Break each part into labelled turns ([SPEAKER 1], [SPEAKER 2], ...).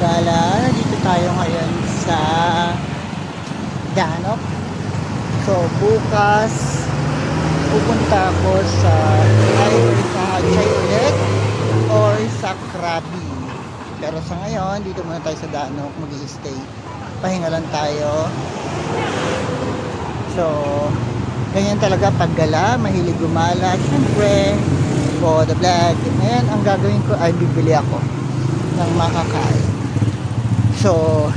[SPEAKER 1] Gala, dito tayo ngayon sa Danok. So bukas pupunta ako sa Chay ulit or sa Krabi. Pero sa ngayon, dito muna tayo sa Danok, mag-i-stay. Pahinga lang tayo. So ganyan talaga pag gala, mahilig gumala. Siyempre for the vlog. Ngayon ang gagawin ko ay bibili ako ng makakain. So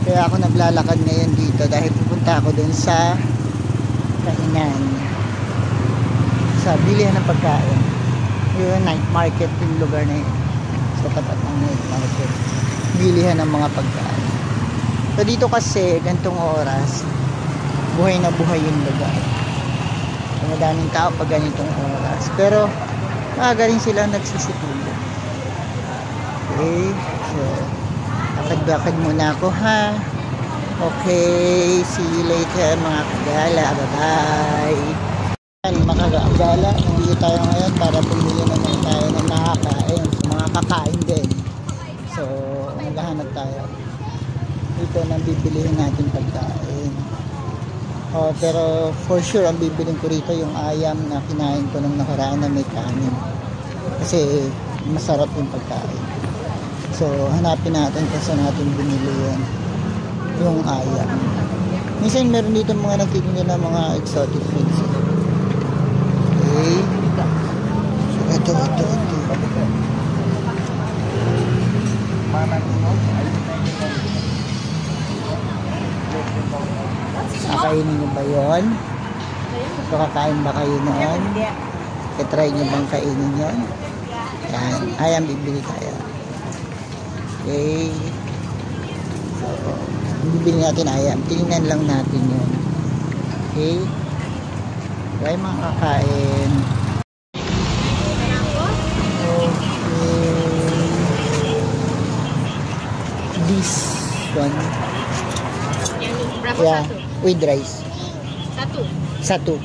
[SPEAKER 1] kaya ako naglalakad ngayon dito dahil pupunta ako dun sa kainan, sa bilihan ng pagkain. Yung night market yung lugar na yun, sa tapat ng night market, bilihan ng mga pagkain. So dito kasi gantong oras buhay na buhay yung lugar. So, madaming tao pag ganitong oras, pero maaga rin sila nagsisitulog. Okay, so lakad-lakad muna ako ha. Okay, see you later mga kagala. Bye-bye. Mga kagala, nandito tayo ngayon para pumili naman tayo ng makakain. Mga kakain din. So, maghahanap tayo. Ito nang bibilihin natin pagkain. Oh, pero for sure ang bibilin ko rito yung ayam na kinain ko nung nakaraan na may kanin. Kasi masarap yung pagkain. So, hanapin natin kung saan natin binili yan. Yung ayam. Minsan meron dito mga nagtitinda ng mga exotic foods. Okay. So, ito. Kakainin nyo ba yun? So, kakain ba kayo noon? I-try nyo bang kainin yun? Yan. Ayam, bibili tayo. Okay. So, bibili natin ayam. Tingnan lang natin yun. Okay. Try mga kakain. Okay. This one. Yeah. With rice. Satu.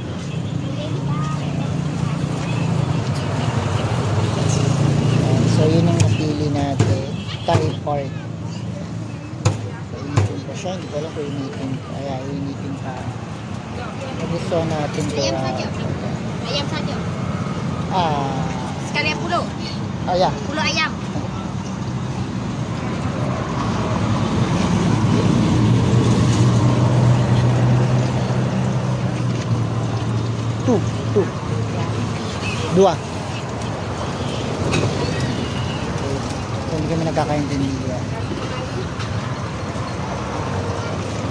[SPEAKER 1] So, yun ang napili natin. Thai pork. Initin pa siya. Hindi ko alam kung initin. Kaya initin pa. Gusto natin ito.
[SPEAKER 2] Ayam saja. Sekalian pulut.
[SPEAKER 1] Oh ya.
[SPEAKER 2] Pulut ayam.
[SPEAKER 1] Tuh. Dua. So, hindi kami nagkakaintindihan.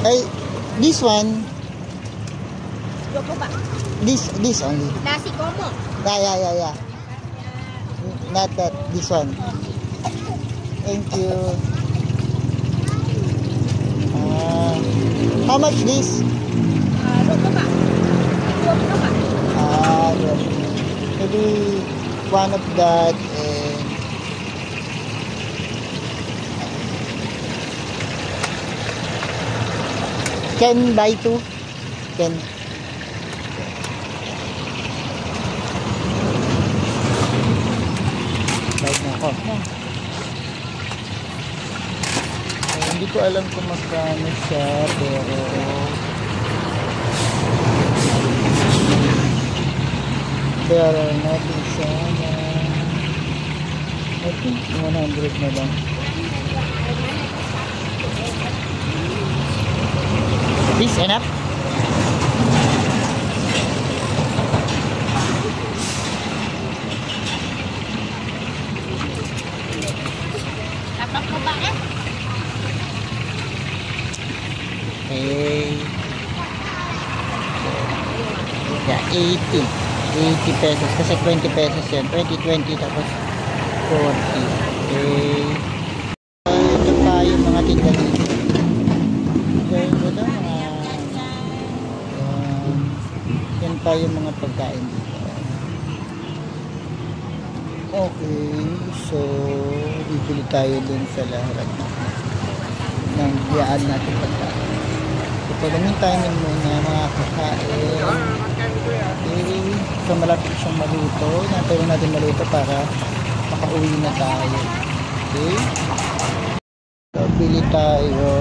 [SPEAKER 1] Hey, this one. This only.
[SPEAKER 2] Nasi komo.
[SPEAKER 1] Yeah. Not that. This one. Thank you. How much this?
[SPEAKER 2] 20 baht. 20 baht.
[SPEAKER 1] Maybe one of that and can buy two. Can. Buy na ako. Hindi ko alam kung magkano siya, pero natin siya na I think 100 na lang. This enough?
[SPEAKER 2] Dapat mo ba eh?
[SPEAKER 1] Okay. Yeah, 80 pesos kasi 20 pesos yan. 20 tapos 40. Okay. Ito pa yung mga tinda dito. Yan pa yung mga pagkain dito. Okay. So, bibili tayo dun sa lahat ng biyaan natin pagkain. So, pagamin tayo muna mga kakain. Okay. So, malapit siyang maluto. Natin natin maluto para makauwi na tayo. Okay. bili tayo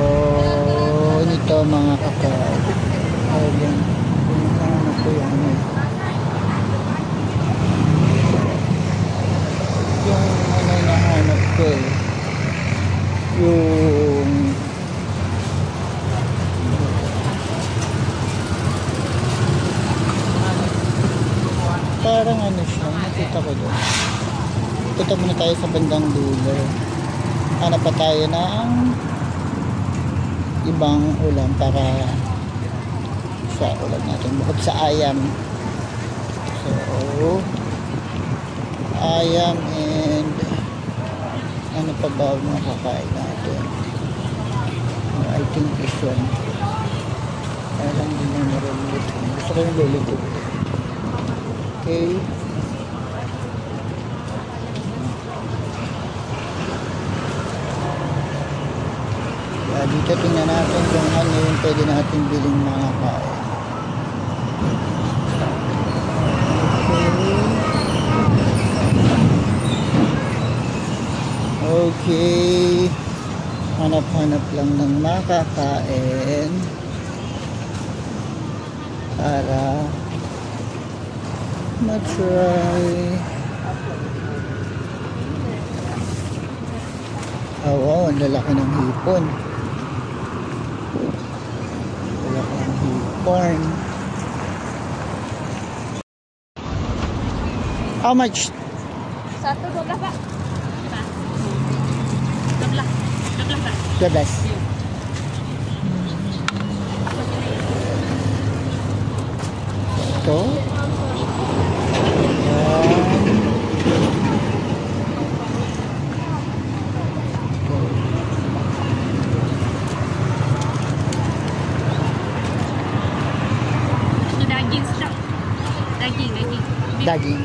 [SPEAKER 1] nito mga kakay. Ayun. Ano po yan eh. Yung ano nahanap ko eh. Yung parang ano siya, nakita ko doon. Punta muna tayo sa bandang dulo. Hanap pa tayo ng ibang ulam para sa ulam natin bukod sa ayam. So ayam and ano pa ba mga kakain natin? I think this one. Parang hindi na marunod. Gusto ko yung luluto. Okay. Dito tingnan natin kung ano yung pwede natin biling mga kain. Okay. Hanap-hanap lang ng makakain para matry. Oh, wow, ang lalaki ng hipon. Lalaki ng hipon. How much?
[SPEAKER 2] 1.12 Pak. Diba? 12 Pak.
[SPEAKER 1] 12. Ito. Daging.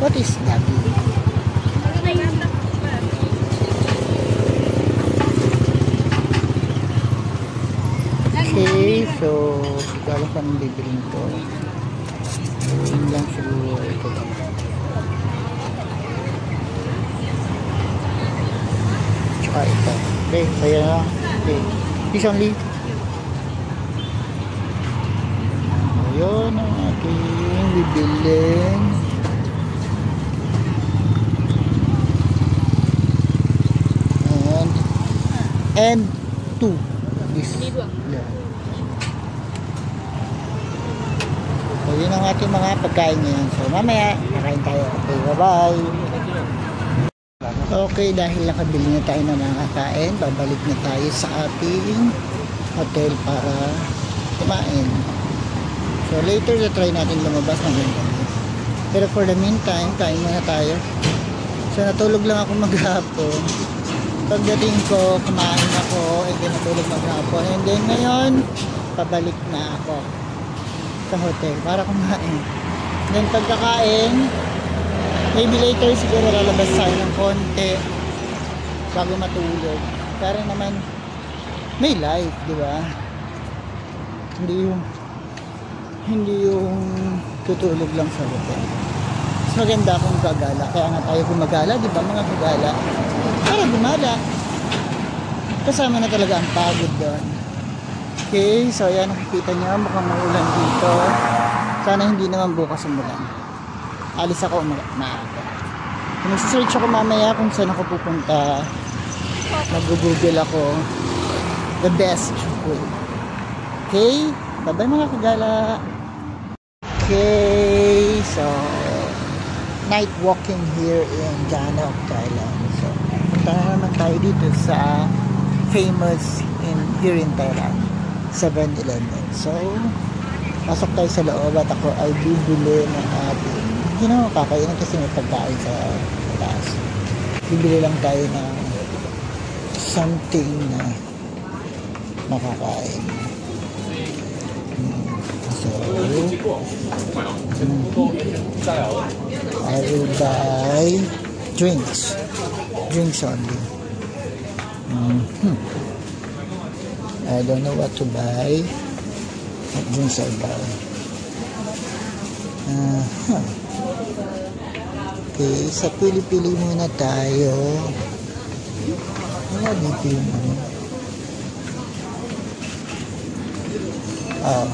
[SPEAKER 1] What is daging? Okay, so siguro pa ng bibiling to. Yun lang siguro ito lang. Tsaka ito. Okay, kaya na. Okay. This only. Ayun ang ating bibilin. And 2. This. Yeah. So yun ang ating mga pagkain ngayon. So mamaya, nakain tayo. Okay, bye-bye. Okay, dahil nakabili na tayo ng mga kain, babalik na tayo sa ating hotel para kumain. So later, try natin lumabas ng ganito. Pero for the meantime, kain muna tayo. So natulog lang ako maghapon. Pagdating ko, kumain ako, and then natulog maghapon. And then ngayon, pabalik na ako sa hotel para kumain. Then pagkakain, maybe later siguro lalabas tayo ng konti bago matulog. Pero naman, may life, di ba? Hindi yung tutulog lang sa hotel. Mas maganda akong gagala. Kaya nga tayo gumagala, di ba mga gagala? Para gumala. Kasama na talaga ang pagod doon. Okay, so ayan, nakikita nyo, mukhang maulan dito. Sana hindi naman bukas umulan. Alis ako maaga. Mag-search ako mamaya kung saan ako pupunta. Mag-google ako the best food. Okay, bye-bye mga kagala. Okay, so night walking here in Ganok, Thailand. So punta na naman tayo dito sa famous here in Thailand, 7-Eleven. So pasok tayo sa loob at ako ay bibili ng ating kakainin kasi may pagkain sa taas. Bibili lang tayo ng something na makakain. So I will buy drinks only. I don't know what to buy. What drinks I buy? Okay, sa pili-pili muna tayo. Ano dito yung ano?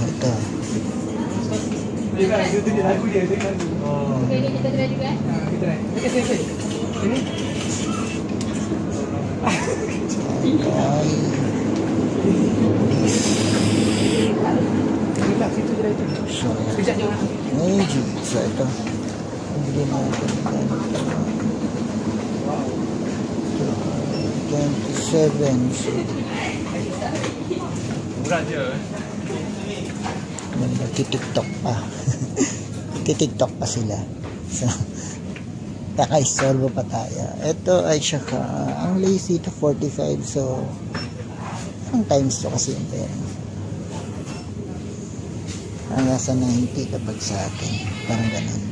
[SPEAKER 1] Ito.
[SPEAKER 2] Pwede kita try juga?
[SPEAKER 1] Ay. So, magic. So, ito. Bili natin. 27. So, nagtitiktok pa. Nagtitiktok pa sila. So, kakaistorbo pa tayo. Ito ay saka, ang lacy to 45. So, ang times to kasi yung pera. Ang nasa 90 kapag sa atin. Parang ganun.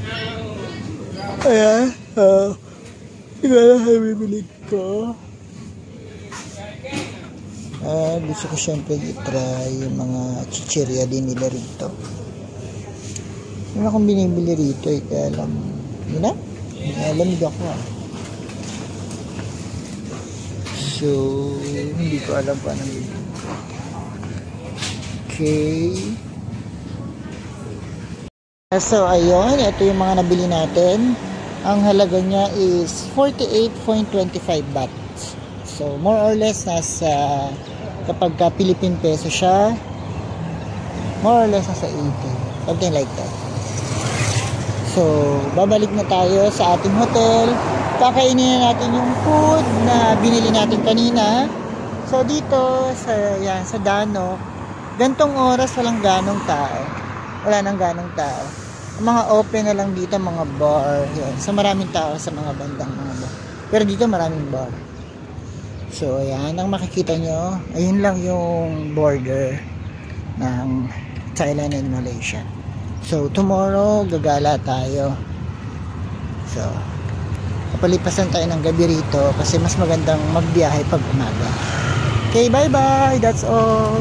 [SPEAKER 1] Ayan. Ito na bibili ko. Gusto ko syempre i-try yung mga chichirya din nila rito. Yung akong binibili rito kaya alam, yun na? Alamig ako So, hindi ko alam pa anong bibili. Okay. So, ayun. Ito yung mga nabili natin. Ang halaga niya is 48.25 baht. So, more or less nasa, kapag ka Philippine peso siya, more or less nasa 80. Something like that. So, babalik na tayo sa ating hotel. Kakainin na natin yung food na binili natin kanina. So, dito, sa Danok, gantong oras walang ganong tao. Wala nang ganong tao. Ang mga open na lang dito, mga bar. Yan. So, maraming tao sa mga bandang mga bar. Pero dito, maraming bar. So, ayan. Ang makikita nyo, ayun lang yung border ng Thailand and Malaysia. So, tomorrow, gagala tayo. So, kapalipasan tayo ng gabi rito kasi mas magandang magbiyahe pag umaga. Okay, bye-bye. That's all.